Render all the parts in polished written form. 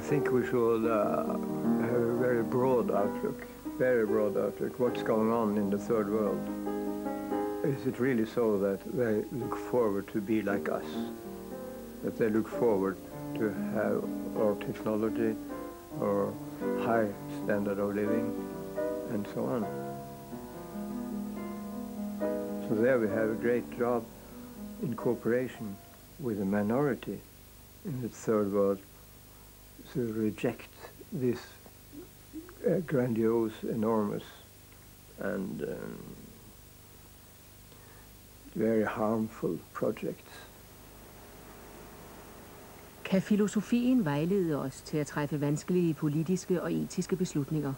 think we should have a very broad outlook. What's going on in the third world? Is it really so that they look forward to be like us? That they look forward to have our technology, our high standard of living, and so on. So there we have a great job in cooperation with a minority in the third world to reject this grandiose, enormous, and very harmful projects. Kan filosofien vejlede os til at træffe vanskelige politiske og etiske beslutninger?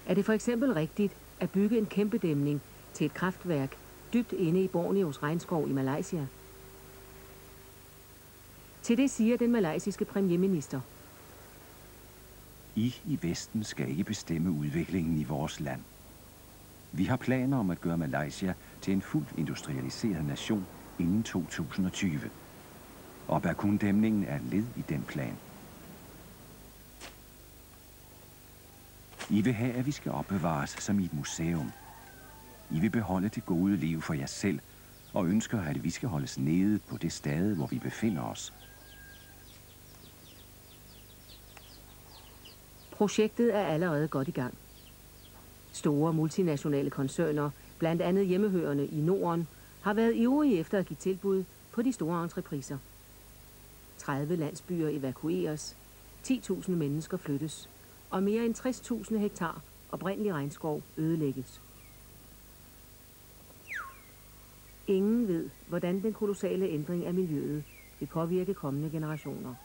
Er det for eksempel rigtigt at bygge en kæmpedæmning til et kraftværk dybt inde i Borneos regnskov i Malaysia? Til det siger den malaysiske premierminister: I Vesten skal ikke bestemme udviklingen i vores land. Vi har planer om at gøre Malaysia til en fuldt industrialiseret nation inden 2020. Og Bakun-dæmningen er led i den plan. I vil have, at vi skal opbevares som i et museum. I vil beholde det gode liv for jer selv, og ønsker, at vi skal holdes nede på det sted, hvor vi befinder os. Projektet er allerede godt i gang. Store multinationale koncerner, blandt andet hjemmehørende i Norden, har været ivrige efter at give tilbud på de store entrepriser. 30 landsbyer evakueres, 10.000 mennesker flyttes, og mere end 60.000 hektar oprindelig regnskov ødelægges. Ingen ved, hvordan den kolossale ændring af miljøet vil påvirke kommende generationer.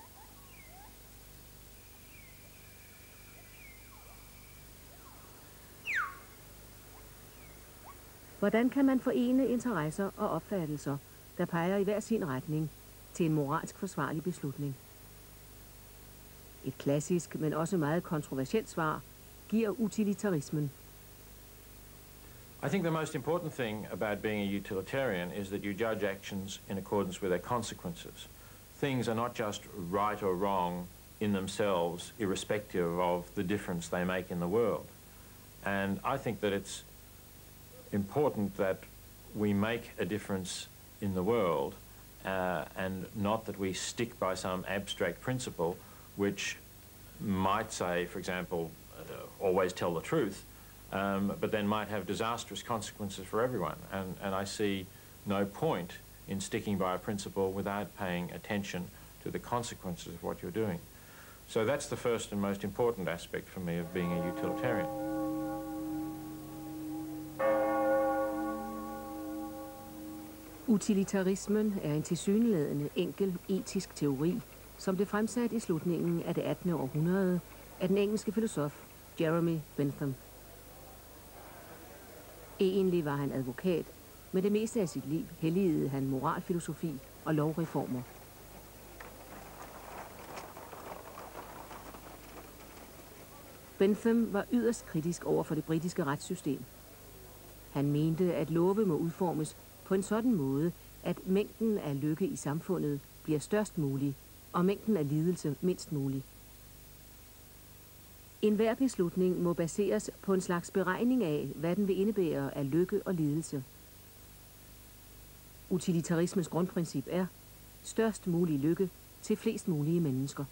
Hvordan kan man forene interesser og opfattelser, der peger i hver sin retning, til en moralsk forsvarlig beslutning? Et klassisk, men også meget kontroversielt svar giver utilitarismen. I think the most important thing about being a utilitarian is that you judge actions in accordance with their consequences. Things are not just right or wrong in themselves, irrespective of the difference they make in the world. And I think that it's important that we make a difference in the world and not that we stick by some abstract principle which might say, for example, always tell the truth, but then might have disastrous consequences for everyone. And I see no point in sticking by a principle without paying attention to the consequences of what you're doing. So that's the first and most important aspect for me of being a utilitarian. Utilitarismen er en tilsyneladende enkel etisk teori, som blev fremsat i slutningen af det 18. århundrede af den engelske filosof Jeremy Bentham. Egentlig var han advokat, men det meste af sit liv helligede han moralfilosofi og lovreformer. Bentham var yderst kritisk over for det britiske retssystem. Han mente, at love må udformes på en sådan måde, at mængden af lykke i samfundet bliver størst mulig, og mængden af lidelse mindst mulig. Enhver beslutning må baseres på en slags beregning af, hvad den vil indebære af lykke og lidelse. Utilitarismens grundprincip er størst mulig lykke til flest mulige mennesker.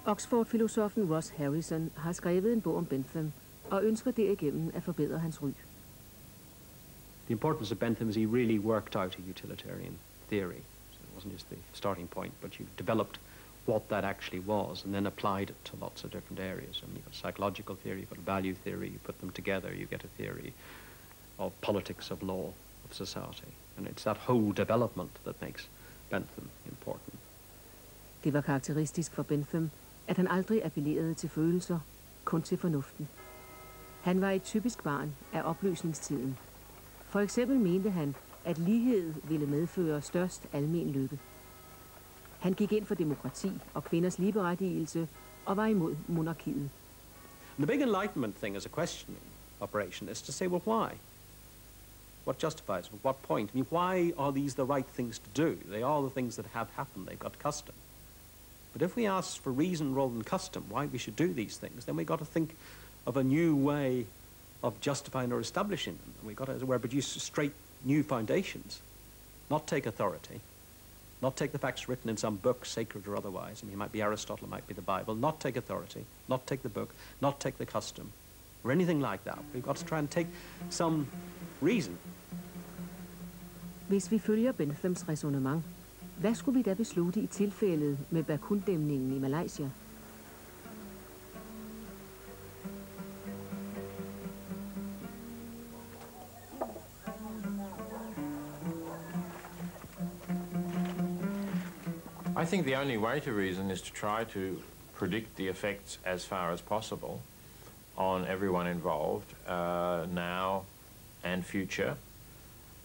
Oxford-filosofen Ross Harrison har skrevet en bog om Bentham og ønsker derigennem at forbedre hans ry. The importance of Bentham is he really worked out a utilitarian theory. So it wasn't just the starting point, but you developed what that actually was and then applied it to lots of different areas. I mean, you've got psychological theory, you've got a value theory, you put them together, you get a theory of politics, of law, of society. And it's that whole development that makes Bentham important. Det var karakteristisk for Bentham, at han aldrig appellerede til følelser, kun til fornuften. Han var et typisk barn af oplysningstiden. For eksempel mente han, at lighed ville medføre størst almen lykke. Han gik ind for demokrati og kvinders ligeberettigelse og var imod monarkiet. The big Enlightenment thing is a questioning operation is to say, well, why? What justifies it? At what point? I mean, why are these the right things to do? They are the things that have happened. They've got custom. But if we ask for reason rather than custom, why we should do these things, then we've got to think of a new way of justifying or establishing them. We've got to, as it were, produce straight new foundations, not take authority, not take the facts written in some book, sacred or otherwise. I mean, it might be Aristotle, it might be the Bible. Not take authority, not take the book, not take the custom, or anything like that. We've got to try and take some reason. Hvis vi følger Benthams ræsonnement, hvad skulle vi da beslutte i tilfældet med Bakun-dæmningen i Malaysia? I think the only way to reason is to try to predict the effects as far as possible on everyone involved, now and future,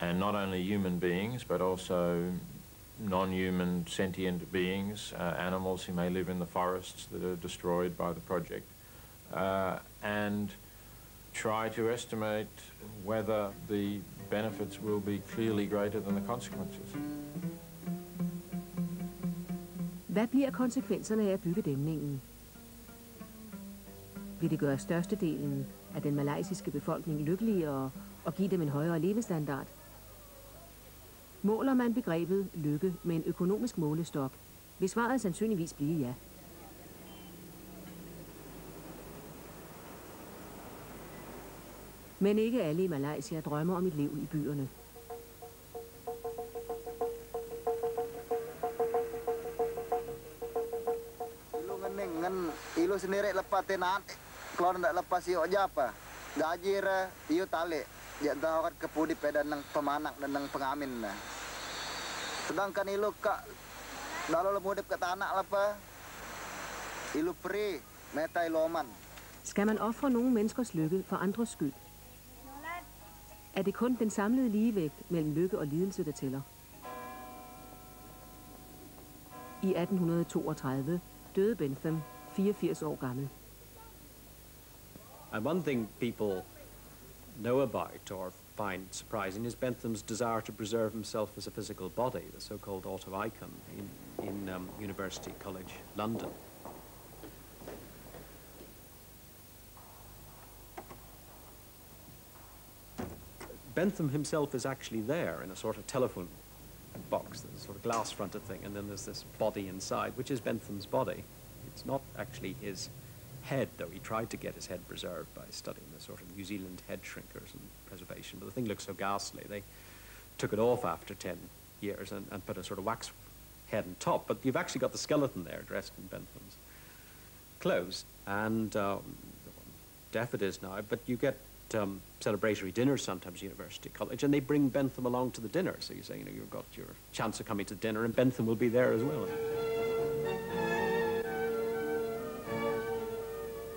and not only human beings, but also non-human sentient beings, animals who may live in the forests that are destroyed by the project, and try to estimate whether the benefits will be clearly greater than the consequences. Hvad bliver konsekvenserne af at bygge dæmningen? Vil det gøre størstedelen af den malaysiske befolkning lykkeligere og give dem en højere levestandard? Måler man begrebet lykke med en økonomisk målestok, vil svaret sandsynligvis blive ja. Men ikke alle i Malaysia drømmer om et liv i byerne. Ilu sendiri lepas tenat, kalau tidak lepas iu aja apa? Gajir iu tali, jangan tahu kepudi pada nang pemanak dan nang pengamin. Sedangkan ilu kak, dalam lemudip ke tanah apa? Ilu pri, meta iloman. Skal man ofre nogle menneskers lykke for andres skyld? Er det kun den samlede ligevægt mellem lykke og lidelse, der tæller? I 1832 døde Bentham, 84 år gammel. And one thing people know about or find surprising is Bentham's desire to preserve himself as a physical body, the so-called autoicon in University College London. Bentham himself is actually there in a sort of telephone box, there's a sort of glass-fronted thing, and then there's this body inside, which is Bentham's body. It's not actually his head, though he tried to get his head preserved by studying the sort of New Zealand head shrinkers and preservation, but the thing looks so ghastly. They took it off after 10 years and put a sort of wax head on top, but you've actually got the skeleton there dressed in Bentham's clothes, and deaf it is now, but you get celebratory dinners sometimes at University College, and they bring Bentham along to the dinner. So you say, you know, you've got your chance of coming to dinner, and Bentham will be there as well.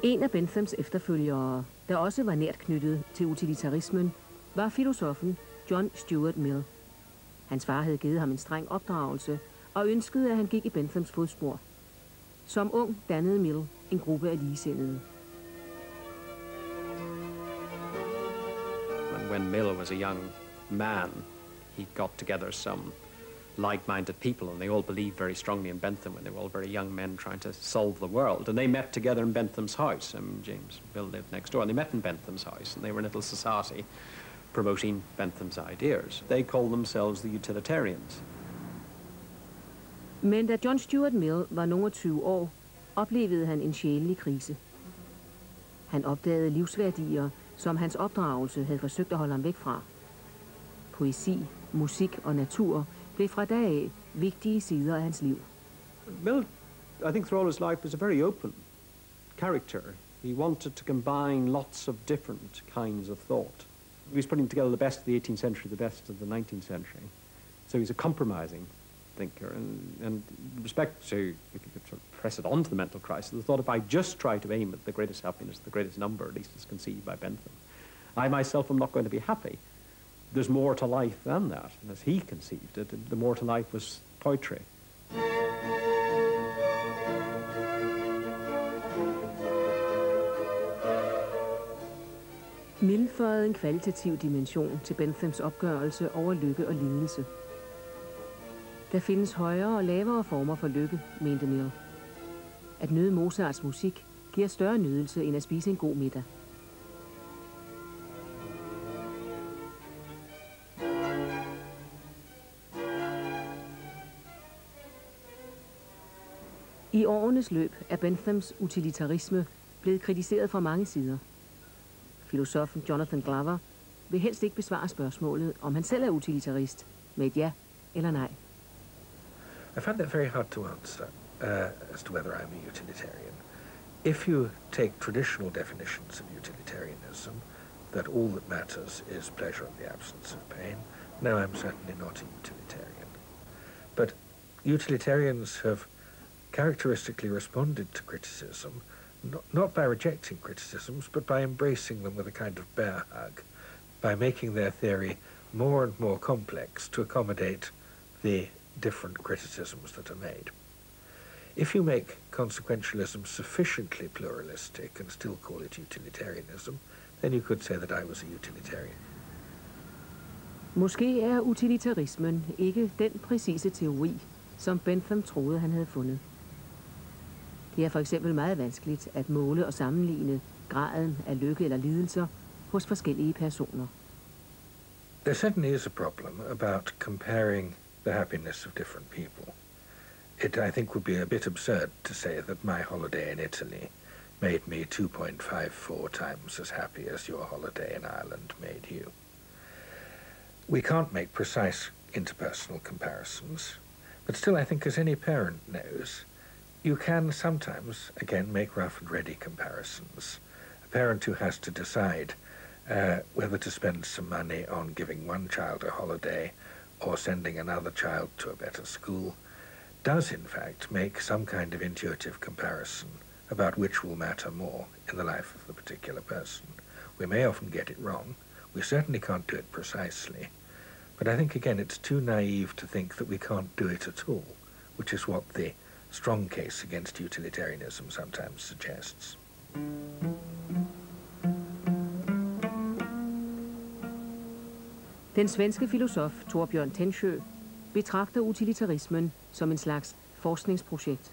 En af Benthams efterfølgere, der også var nært knyttet til utilitarismen, var filosofen John Stuart Mill. Hans far havde givet ham en streng opdragelse og ønskede, at han gik i Benthams fodspor. Som ung dannede Mill en gruppe af ligesindede. When Mill was a young man, he got together some like-minded people, and they all believed very strongly in Bentham, and they were all very young men trying to solve the world. And they met together in Bentham's house. James Mill lived next door, and they met in Bentham's house, and they were a little society promoting Bentham's ideas. They called themselves the Utilitarians. Men da John Stuart Mill var nogle 20 år, oplevede han en sjælelig krise. Han opdagede livsværdier, som hans opdragelse havde forsøgt at holde ham væk fra. Poesi, musik og natur blev fra dag af vigtige sider af hans liv. Mill, I think through all his life, was a very open character. He wanted to combine lots of different kinds of thought. He was putting together the best of the 18th century, the best of the 19th century. So he's a compromising thinker. And with respect to, if you could sort of press it on to the mental crisis, the thought if I just try to aim at the greatest happiness, the greatest number, at least as conceived by Bentham, I myself am not going to be happy. There's more to life than that. And as he conceived it, the more to life was poetry. Mill føjede en kvalitativ dimension til Benthams opgørelse over lykke og lidelse. Der findes højere og lavere former for lykke, mente Mill. At nyde Mozarts musik giver større nydelse end at spise en god middag. I årenes løb er Benthams utilitarisme blevet kritiseret fra mange sider. Filosofen Jonathan Glover vil helst ikke besvare spørgsmålet, om han selv er utilitarist, med et ja eller nej. I find that very hard to answer as to whether I'm a utilitarian. If you take traditional definitions of utilitarianism, that all that matters is pleasure and the absence of pain, no, I'm certainly not a utilitarian. But utilitarians have characteristically responded to criticism, not by rejecting criticisms, but by embracing them with a kind of bear hug, by making their theory more and more complex to accommodate the different criticisms that are made. If you make consequentialism sufficiently pluralistic and still call it utilitarianism, then you could say that I was a utilitarian. Måske er utilitarismen ikke den præcise teori, som Bentham troede, han havde fundet. Det er for eksempel meget vanskeligt at måle og sammenligne graden af lykke eller lidelser hos forskellige personer. There certainly is a problem about comparing the happiness of different people. It, I think, would be a bit absurd to say that my holiday in Italy made me 2.54 times as happy as your holiday in Ireland made you. We can't make precise interpersonal comparisons, but still I think, as any parent knows, you can sometimes, again, make rough and ready comparisons. A parent who has to decide whether to spend some money on giving one child a holiday or sending another child to a better school does, in fact, make some kind of intuitive comparison about which will matter more in the life of the particular person. We may often get it wrong. We certainly can't do it precisely. But I think, again, it's too naive to think that we can't do it at all, which is what the strong case against utilitarianism sometimes suggests. Den svenske filosof Torbjørn Tännsjö betragter utilitarismen som en slags forskningsprojekt.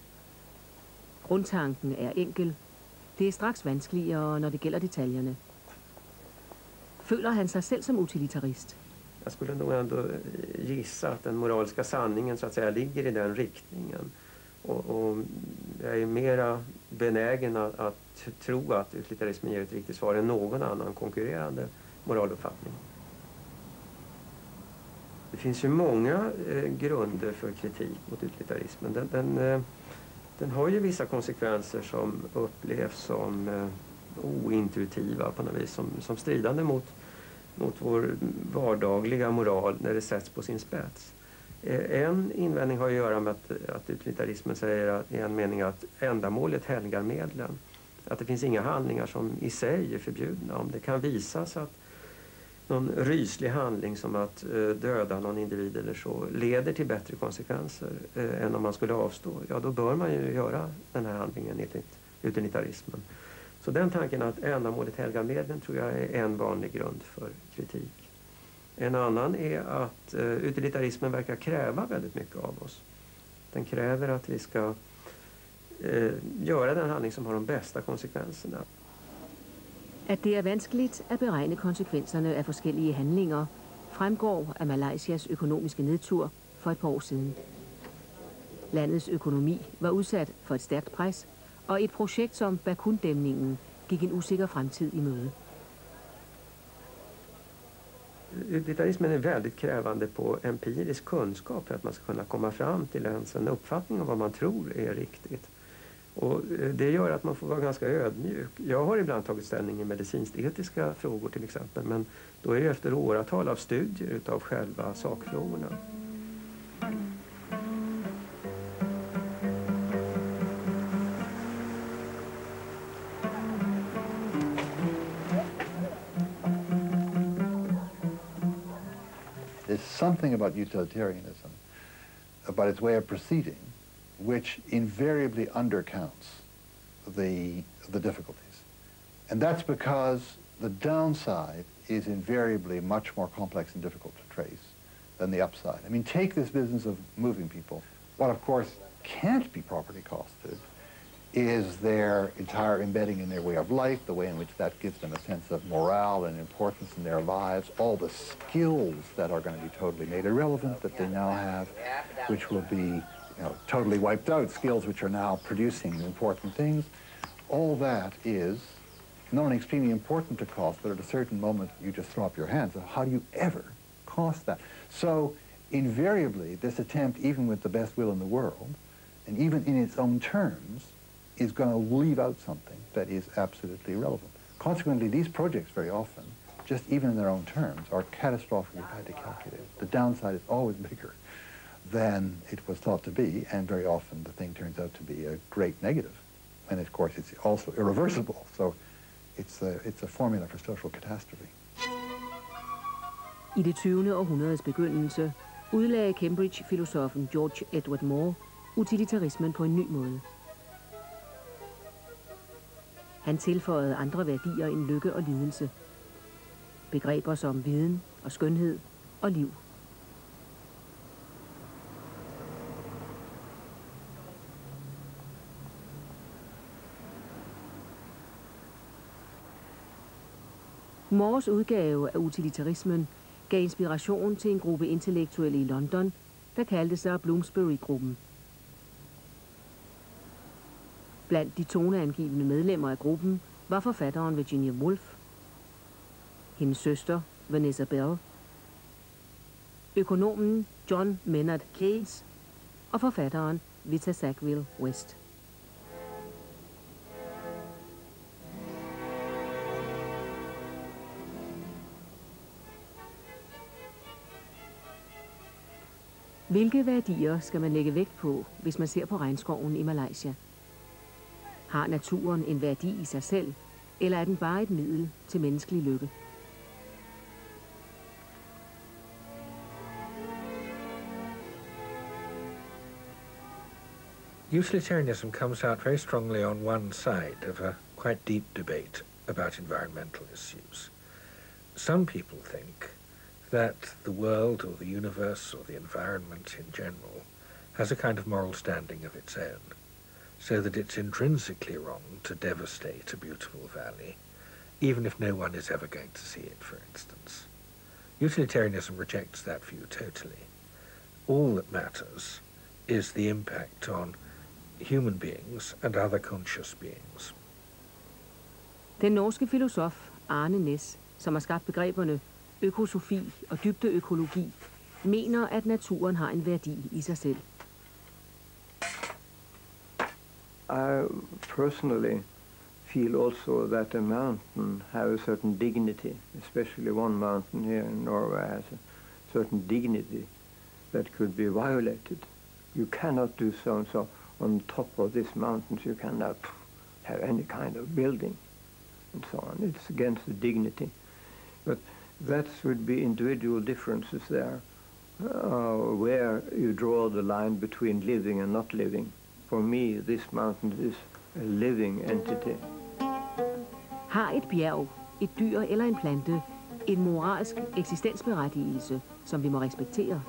Grundtanken er enkel. Det er straks vanskeligere, når det gælder detaljerne. Føler han sig selv som utilitarist? Jag skulle nog ändå gissa att den moraliska sanningen så att säga ligger i den riktningen. Och jag är mera benägen att tro att utilitarismen ger ett riktigt svar än någon annan konkurrerande moraluppfattning. Det finns ju många grunder för kritik mot utilitarismen. Den har ju vissa konsekvenser som upplevs som ointuitiva på något vis, som stridande mot vår vardagliga moral när det sätts på sin spets. En invändning har att göra med att utilitarismen säger i en mening att ändamålet helgar medlen. Att det finns inga handlingar som i sig är förbjudna. Om det kan visas att någon ryslig handling som att döda någon individ eller så leder till bättre konsekvenser än om man skulle avstå, ja då bör man ju göra den här handlingen enligt utilitarismen. Så den tanken att ändamålet helgar medlen tror jag är en vanlig grund för kritik. En annan är att utilitarismen verkar kräva väldigt mycket av oss. Den kräver att vi ska göra den handling som har de bästa konsekvenserna. At det er vanskeligt at beregne konsekvenserne af forskellige handlinger, fremgår af Malaysias økonomiske nedtur for et par år siden. Landets økonomi var udsat for et stærkt pres, og et projekt som Bakun-dæmningen gik en usikker fremtid i møde. Utilitarismen är väldigt krävande på empirisk kunskap för att man ska kunna komma fram till en uppfattning om vad man tror är riktigt. Och det gör att man får vara ganska ödmjuk. Jag har ibland tagit ställning i medicinskt-etiska frågor till exempel, men då är det efter åratal av studier utav själva sakfrågorna. There's something about utilitarianism, about its way of proceeding, which invariably undercounts the difficulties. And that's because the downside is invariably much more complex and difficult to trace than the upside. I mean, take this business of moving people. What, of course, can't be properly costed is their entire embedding in their way of life, the way in which that gives them a sense of morale and importance in their lives, all the skills that are going to be totally made irrelevant that they now have, which will be totally wiped out, skills which are now producing important things. All that is not only extremely important to cost, but at a certain moment you just throw up your hands. How do you ever cost that? So invariably, this attempt, even with the best will in the world, and even in its own terms, is going to leave out something that is absolutely irrelevant. Consequently, these projects very often, just even in their own terms, are catastrophically badly calculated. The downside is always bigger than it was thought to be, and very often the thing turns out to be a great negative. And of course, it's also irreversible, so it's a formula for social catastrophe. I det 20. århundredes begyndelse udlagde Cambridge-filosofen George Edward Moore utilitarismen på en ny måde. Han tilføjede andre værdier end lykke og lidelse. Begreber som viden og skønhed og liv. Moores udgave af utilitarismen gav inspiration til en gruppe intellektuelle i London, der kaldte sig Bloomsbury-gruppen. Blandt de toneangivende medlemmer af gruppen var forfatteren Virginia Woolf, hendes søster Vanessa Bell, økonomen John Maynard Keynes og forfatteren Vita Sackville West. Hvilke værdier skal man lægge vægt på, hvis man ser på regnskoven i Malaysia? Har naturen en værdi i sig selv, eller er den bare et middel til menneskelig lykke? Utilitarianism comes out very strongly on one side of a quite deep debate about environmental issues. Some people think that the world or the universe or the environment in general has a kind of moral standing of its own, so that it's intrinsically wrong to devastate a beautiful valley, even if no one is ever going to see it, for instance. Utilitarianism rejects that view totally. All that matters is the impact on human beings and other conscious beings. Den norske filosof Arne Næss, som har skabt begreberne økosofi og dybdeøkologi, mener, at naturen har en værdi i sig selv. I personally feel also that a mountain has a certain dignity, especially one mountain here in Norway has a certain dignity that could be violated. You cannot do so and so. On top of these mountains you cannot have any kind of building and so on. It's against the dignity. But that would be individual differences there, where you draw the line between living and not living. For me, this mountain is a living entity. Har et bjerg, et dyr eller en plante en moralsk eksistensberettigelse, som vi må respektere?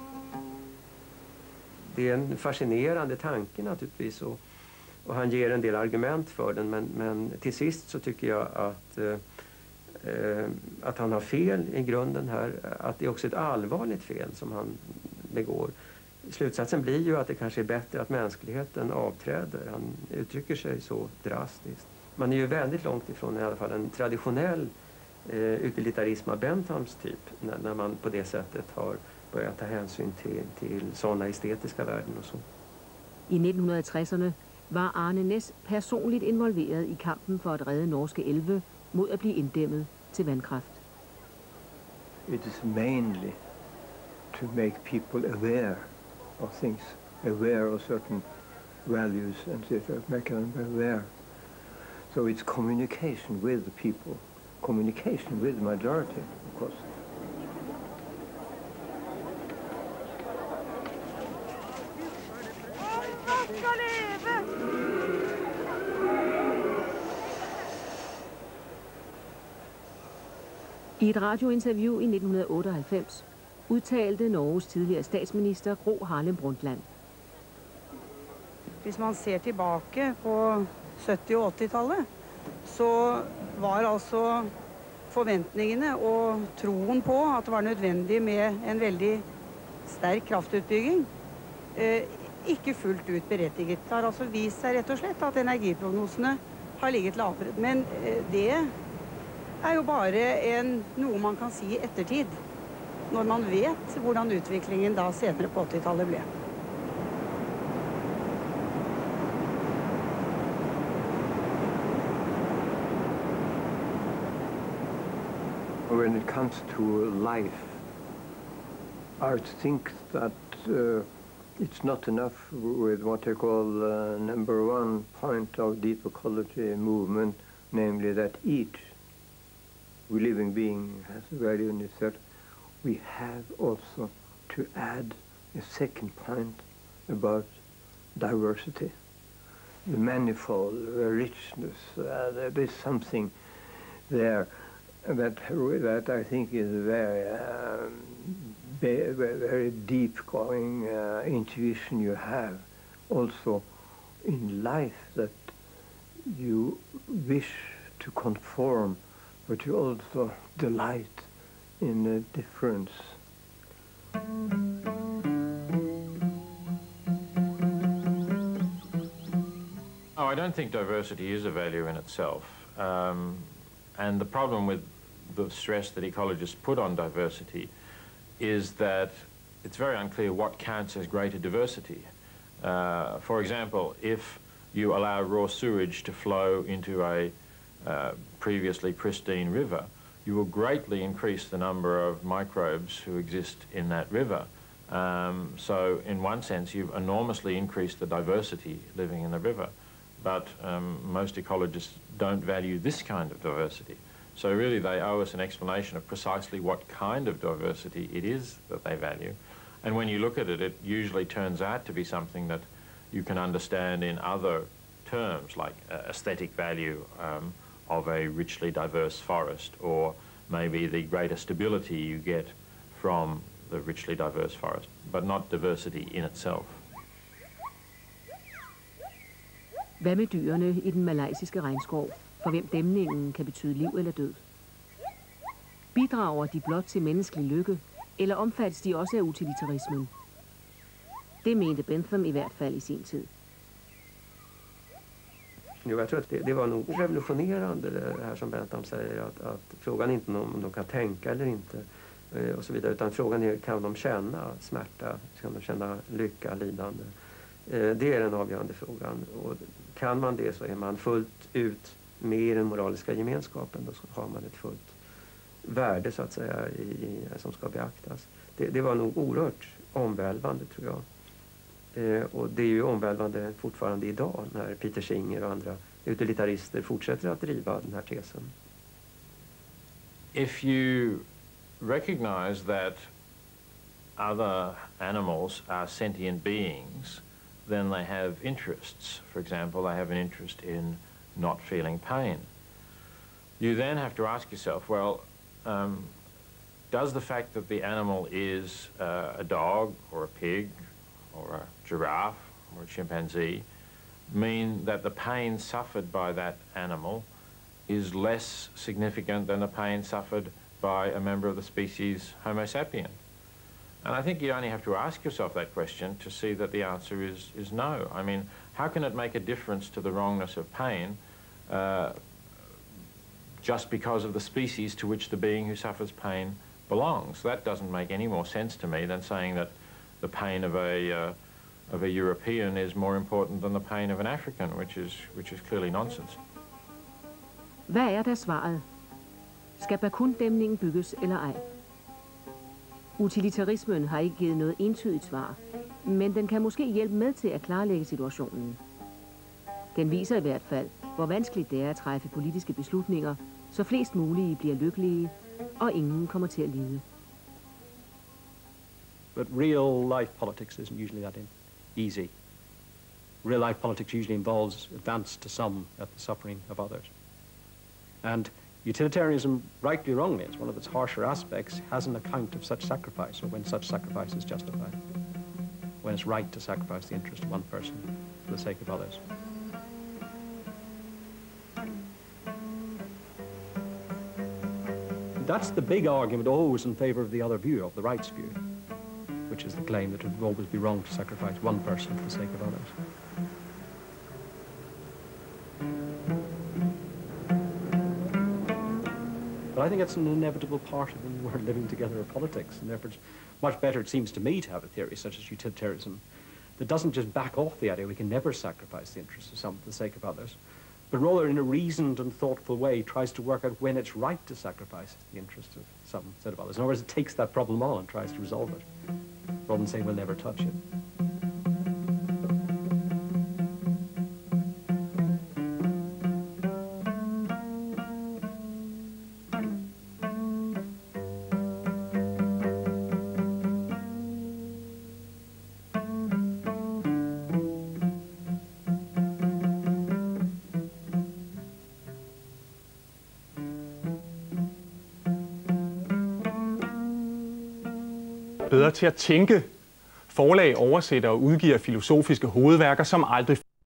Det är en fascinerande tanke naturligtvis, och han ger en del argument för den, men till sist så tycker jag att han har fel i grunden här, att det är också ett allvarligt fel som han begår. Slutsatsen blir ju att det kanske är bättre att mänskligheten avträder. Han uttrycker sig så drastiskt. Man är ju väldigt långt ifrån i alla fall en traditionell utilitarism av Benthams typ, när man på det sättet har börjat ta hänsyn till sådana estetiska värden och så. I 1960'erne var Arne Næss personligt involveret i kampen for at redde norske elve mod at blive inddæmmet til vandkraft. It is mainly to make people aware of things, aware of certain values and make them aware. So it's communication with the people, communication with the majority, of course. I et radiointerview i 1998 udtalte Norges tidligere statsminister Gro Harlem Brundtland. Hvis man ser tilbake på 70- og 80-tallet, så var altså forventningene og troen på at det var nødvendig med en veldig sterk kraftutbygging, ikke fullt ut berettiget. Det har altså vist seg rett og slett at energiprognosene har ligget lavere. Men det er jo bare noe man kan si i ettertid, når man vet hvordan utviklingen da senere på 80-tallet ble. When it comes to life, I think that it's not enough with what I call number one point of deep ecology movement, namely that each living being has a value in itself. We have also to add a second point about diversity, the manifold, the richness. There's something there that I think is very deep-going intuition you have also in life, that you wish to conform, but you also delight in the difference. Oh, I don't think diversity is a value in itself. And the problem with the stress that ecologists put on diversity is that it's very unclear what counts as greater diversity. For example, if you allow raw sewage to flow into a previously pristine river, you will greatly increase the number of microbes who exist in that river. So in one sense, you've enormously increased the diversity living in the river. But most ecologists don't value this kind of diversity. So really they owe us an explanation of precisely what kind of diversity it is that they value. And when you look at it, it usually turns out to be something that you can understand in other terms, like aesthetic value of a richly diverse forest, or maybe the greater stability you get from the richly diverse forest, but not diversity in itself. Hvad med dyrene i den malaysiske regnskov, for hvem dæmningen kan betyde liv eller død? Bidrager de blot til menneskelig lykke, eller omfattes de også af utilitarismen? Det mente Bentham i hvert fald i sin tid. Jo, jag tror att det var nog revolutionerande det här som Bentham säger, att frågan är inte om de kan tänka eller inte och så vidare, utan frågan är, kan de känna smärta, kan de känna lycka, lidande? Det är den avgörande frågan, och kan man det så är man fullt ut med i den moraliska gemenskapen, då har man ett fullt värde så att säga som ska beaktas. Det var nog oerhört omvälvande, tror jag. Och det är ju omvälvande fortfarande idag när Peter Singer och andra utilitarister fortsätter att driva den här tesen. If you recognize that other animals are sentient beings, then they have interests. For example, they have an interest in not feeling pain. You then have to ask yourself, well, does the fact that the animal is a dog or a pig or a giraffe or a chimpanzee mean that the pain suffered by that animal is less significant than the pain suffered by a member of the species Homo sapien? And I think you only have to ask yourself that question to see that the answer is no. I mean, how can it make a difference to the wrongness of pain just because of the species to which the being who suffers pain belongs? That doesn't make any more sense to me than saying that the pain of a European is more important than the pain of an African, which is clearly nonsense. Hvad er der svaret? Skal Bakun-dæmningen bygges eller ej? Utilitarismen har ikke givet noget entydigt svar, men den kan måske hjælpe med til at klarlægge situationen. Den viser i hvert fald, hvor vanskeligt det er at træffe politiske beslutninger, så flest mulige bliver lykkelige, og ingen kommer til at lide. But real life politics isn't usually that easy. Real life politics usually involves advance to some at the suffering of others. And Utilitarianism, rightly or wrongly, it's one of its harsher aspects, has an account of such sacrifice, or when such sacrifice is justified, when it's right to sacrifice the interest of one person for the sake of others. That's the big argument always in favor of the other view, of the rights view, which is the claim that it would always be wrong to sacrifice one person for the sake of others. But I think it's an inevitable part of when we're living together of politics, and therefore it's much better, it seems to me, to have a theory such as utilitarianism that doesn't just back off the idea we can never sacrifice the interests of some for the sake of others, but rather in a reasoned and thoughtful way tries to work out when it's right to sacrifice the interests of some instead of others. In other words, it takes that problem on and tries to resolve it, rather than saying we'll never touch it. Bedre til at tænke. Forlag oversætter og udgiver filosofiske hovedværker, som aldrig